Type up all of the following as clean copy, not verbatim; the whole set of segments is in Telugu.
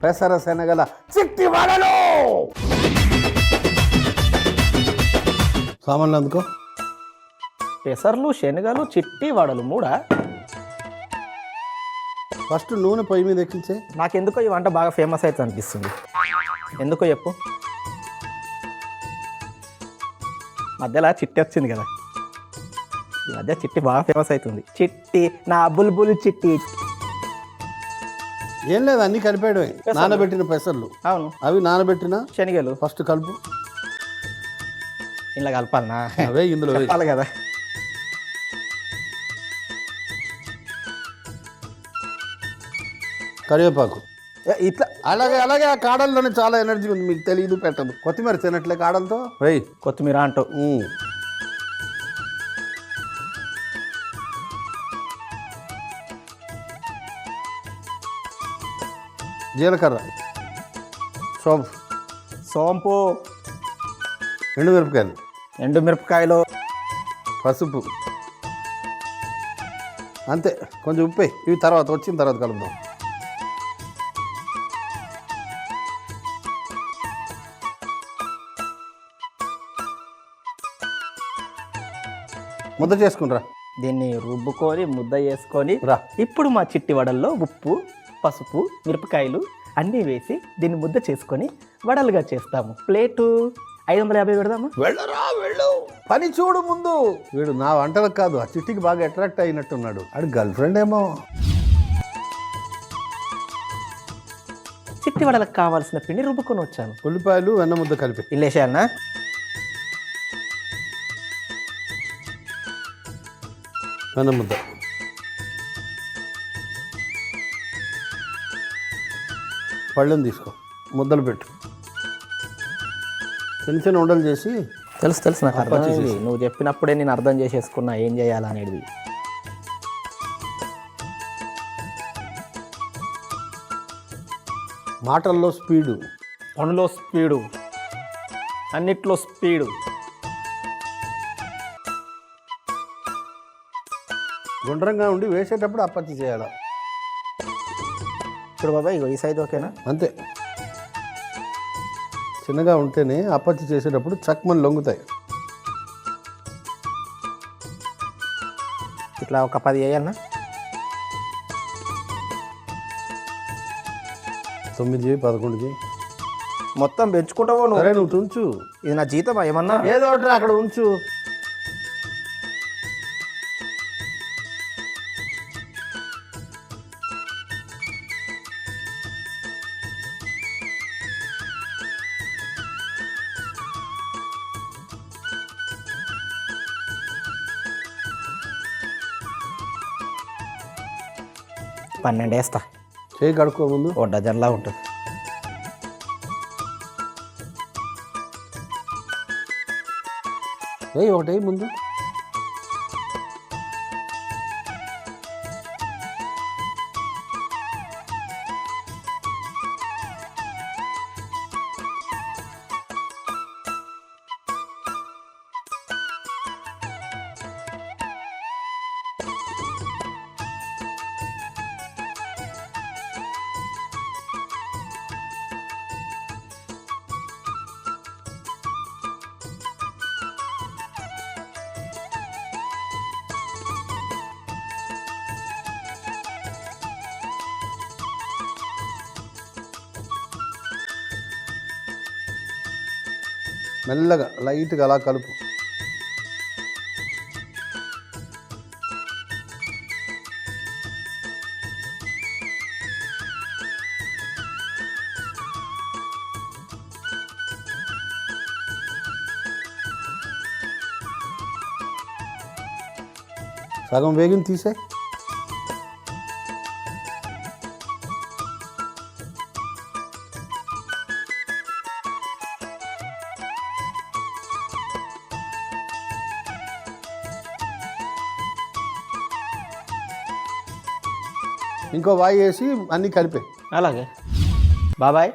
పెసర శనగల చిట్టి వడలు. సామాన్లు అందుకో. పెసర్లు శనగలు చిట్టి వడలు మూడా? ఫస్ట్ నూనె పొయ్యి మీద ఎక్కించే. నాకెందుకో ఈ వంట బాగా ఫేమస్ అవుతుంది అనిపిస్తుంది. ఎందుకో చెప్పు. మధ్యలో చిట్టి వచ్చింది కదా, ఈ మధ్య చిట్టి బాగా ఫేమస్ అవుతుంది. చిట్టి నా బుల్బుల్ చిట్టి. ఏం లేదు, అన్ని కలిపాడు. నానబెట్టిన పెసర్లు. అవును, అవి నానబెట్టిన శనగలు. ఫస్ట్ కలుపు. ఇలా కలపాలనా? అవే ఇందులో కలపాలి కదా. కరివేపాకు ఇట్లా అలాగే అలాగే. ఆ కాడల్లోనే చాలా ఎనర్జీ ఉంది, మీకు తెలియదు, పెట్టదు. కొత్తిమీర తినట్లే కాడలతో వెయ్యి. కొత్తిమీర అంటావు. జీలకర్ర, సోంపు, సోంపు, ఎండుమిరపకాయలు, ఎండుమిరపకాయలు, పసుపు, అంతే. కొంచెం ఉప్పు. ఇవి తర్వాత వచ్చిన తర్వాత కలుపుదాం. ముద్ద చేసుకునిరా. దీన్ని రుబ్బుకొని ముద్ద చేసుకొని రా. ఇప్పుడు మా చిట్టి వడల్లో ఉప్పు, పసుపు, మిరపకాయలు అన్నీ వేసి దీన్ని ముద్ద చేసుకొని వడలుగా చేస్తాము. ప్లేటు 550 పెడదాము. వెళ్ళరా వెళ్ళు, పని చూడు ముందు. వీడు నా వంటలకు కాదు, ఆ చిట్టికి బాగా అట్రాక్ట్ అయినట్టున్నాడు. ఆడు గర్ల్ ఫ్రెండ్ ఏమో. చిట్టి వడలకు కావాల్సిన పిండి రుబ్బుకొని వచ్చాను. ఉల్లిపాయలు వెన్న ముద్ద కలిపి ఇల్లేసానా? వెన్న ముద్ద. పళ్ళెం తీసుకో, ముద్దలు పెట్టు. చిన్న చిన్న ఉండలు చేసి. తెలుసు తెలుసు, నాకు అర్థమైంది. నువ్వు చెప్పినప్పుడే నేను అర్థం చేసేసుకున్నా ఏం చేయాలనేది. మాటల్లో స్పీడు, పనులో స్పీడు, అన్నిట్లో స్పీడు. గుండ్రంగా ఉండి వేసేటప్పుడు అప్పచ్చి చేయాలి. ఇప్పుడు బాబాయ్ ఇగో ఈ సైజ్ ఓకేనా? అంతే. చిన్నగా ఉంటేనే అప్పచ్చి చేసేటప్పుడు చక్మని లొంగుతాయి. ఇట్లా ఒక 10 వేయన్నా? 9 చేయి, 11 చేయి. మొత్తం పెంచుకుంటావో నువ్వు? సరే నువ్వు తుంచు. ఇది నా జీతమా ఏమన్నా? ఏదో ఒకటి అక్కడ ఉంచు. పన్నెండు వేస్తా. చేయి కడుక్కో ముందు. ఓ డజన్లా ఉంటుంది. ఒకటి ముందు. మెల్లగా లైట్గా అలా కలుపు. సగం వేగిన తీసే. ఇంకో వాయి వేసి అన్నీ కలిపే. అలాగే బాబాయ్.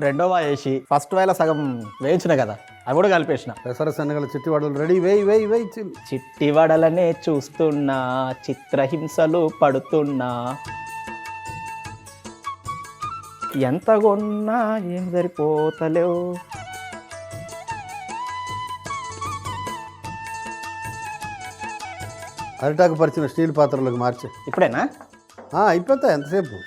రెండో వాయి వేసి ఫస్ట్ వాయిలో సగం వేయించిన కదా, అవి కూడా కలిపేసిన. పెసర శనగల చిట్టి వడలు రెడీ. వేయి వేయి వేయి. చిట్టి వడలనే చూస్తున్నా, చిత్రహింసలు పడుతున్నా. ఎంత కొన్నా ఏం సరిపోతలేవు. అరిటాకు పరిచిన స్టీల్ పాత్రలకు మార్చే. ఇప్పుడేనా? అయిపోతాయి ఎంతసేపు.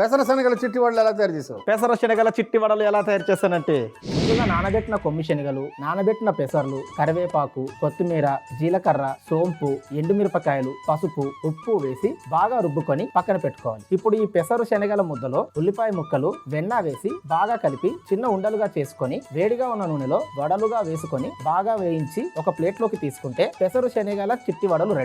పెసర శనగల చిట్టి వాళ్ళు ఎలా తయారు చేసావు? పెసర శనగల చిట్టి వడలు ఎలా తయారు చేస్తానంటే, ముందుగా నానబెట్టిన కొమ్మి శనగలు, నానబెట్టిన పెసర్లు, కరివేపాకు, కొత్తిమీర, జీలకర్ర, సోంపు, ఎండుమిరపకాయలు, పసుపు, ఉప్పు వేసి బాగా రుబ్బుకొని పక్కన పెట్టుకోవాలి. ఇప్పుడు ఈ పెసరు శనగల ముద్దలో ఉల్లిపాయ ముక్కలు, వెన్న వేసి బాగా కలిపి చిన్న ఉండలుగా చేసుకొని వేడిగా ఉన్న నూనెలో వడలుగా వేసుకొని బాగా వేయించి ఒక ప్లేట్లోకి తీసుకుంటే పెసరు శనగల చిట్టి వడలు రెడీ.